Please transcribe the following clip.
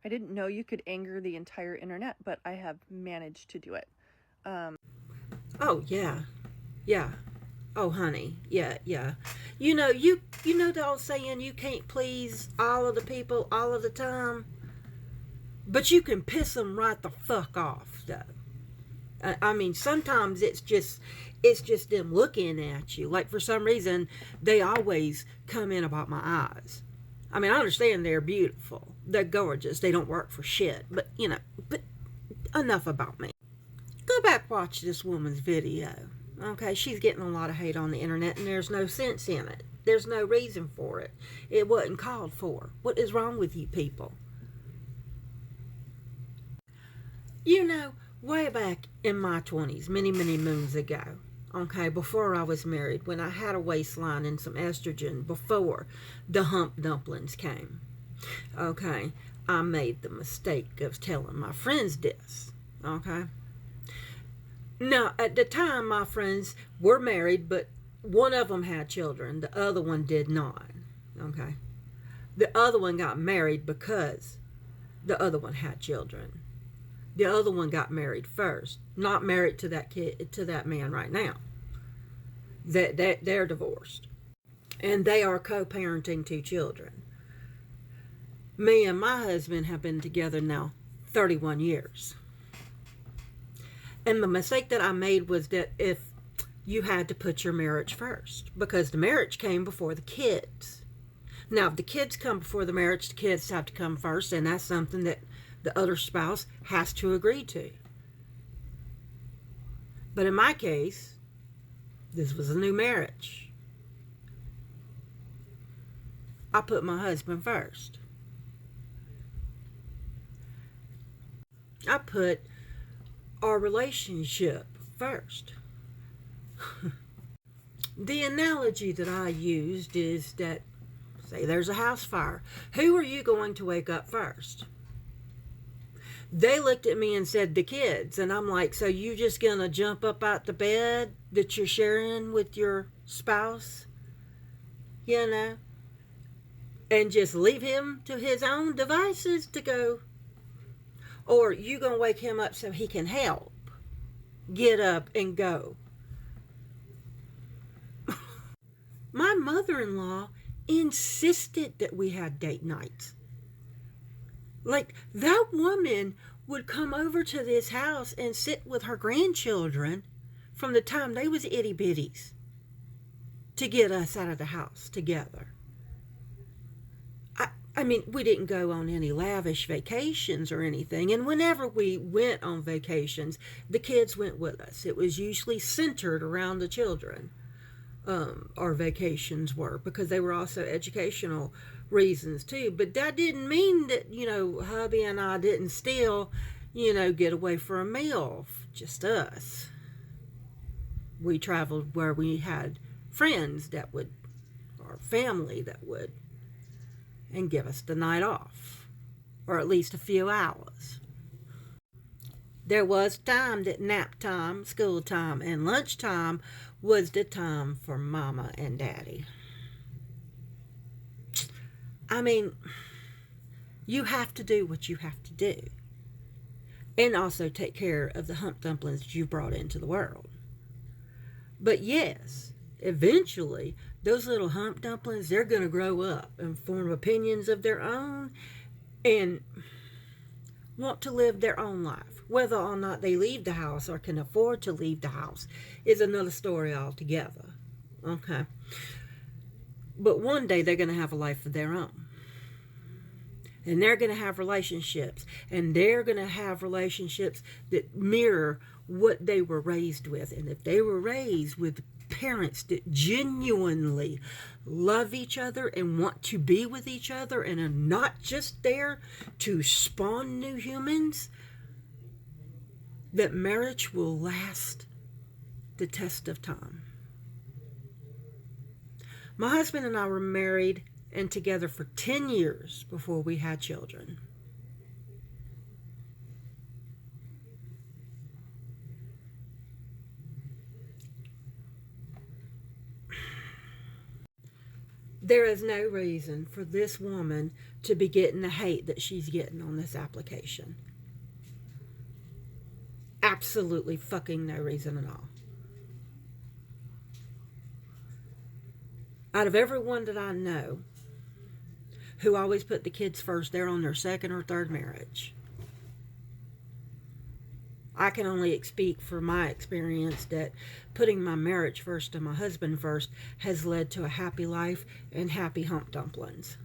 I didn't know you could anger the entire internet, but I have managed to do it. Oh yeah, yeah. Oh honey, yeah, yeah. You know the old saying, you can't please all of the people all of the time, but you can piss them right the fuck off though. I mean, sometimes it's just them looking at you. Like for some reason, they always come in about my eyes. I mean, I understand they're beautiful, they're gorgeous, they don't work for shit, but but enough about me. Go back watch this woman's video. Okay, she's getting a lot of hate on the internet, and there's no sense in it. There's no reason for it. It wasn't called for. What is wrong with you people? You know, way back in my 20s, many, many moons ago, okay, before I was married, when I had a waistline and some estrogen, before the hump dumplings came, okay, I made the mistake of telling my friends this, okay? Now, at the time, my friends were married, but one of them had children, the other one did not, okay? The other one got married because the other one had children. The other one got married first, not married to that kid, to that man right now. They're divorced, and they are co-parenting 2 children. Me and my husband have been together now 31 years. And the mistake that I made was that if you had to put your marriage first, because the marriage came before the kids. Now, if the kids come before the marriage, the kids have to come first, and that's something that the other spouse has to agree to. But in my case, this was a new marriage. I put my husband first. I put our relationship first. The analogy that I used is that, say there's a house fire. Who are you going to wake up first? They looked at me and said, the kids. And I'm like, so you just gonna jump up out the bed that you're sharing with your spouse? And just leave him to his own devices to go? Or you gonna wake him up so he can help get up and go? My mother-in-law insisted that we had date nights. Like, that woman would come over to this house and sit with her grandchildren from the time they was itty bitties to get us out of the house together. I mean, we didn't go on any lavish vacations or anything. And whenever we went on vacations, the kids went with us. It was usually centered around the children. Our vacations were, because they were also educational reasons too. But that didn't mean that, hubby and I didn't still, get away for a meal, just us. We traveled where we had friends that would, or family that would, and give us the night off, or at least a few hours. There was time that nap time, school time, and lunch time was the time for mama and daddy. I mean, you have to do what you have to do. And also take care of the hump dumplings that you brought into the world. But yes, eventually, those little hump dumplings, they're going to grow up and form opinions of their own and want to live their own life. Whether or not they leave the house or can afford to leave the house is another story altogether. Okay. But one day they're going to have a life of their own. And they're going to have relationships. And they're going to have relationships that mirror what they were raised with. And if they were raised with parents that genuinely love each other and want to be with each other and are not just there to spawn new humans, that marriage will last the test of time. My husband and I were married and together for 10 years before we had children. There is no reason for this woman to be getting the hate that she's getting on this application. Absolutely fucking no reason at all. Out of everyone that I know who always put the kids first, they're on their second or third marriage. I can only speak for my experience that putting my marriage first and my husband first has led to a happy life and happy hump dumplings.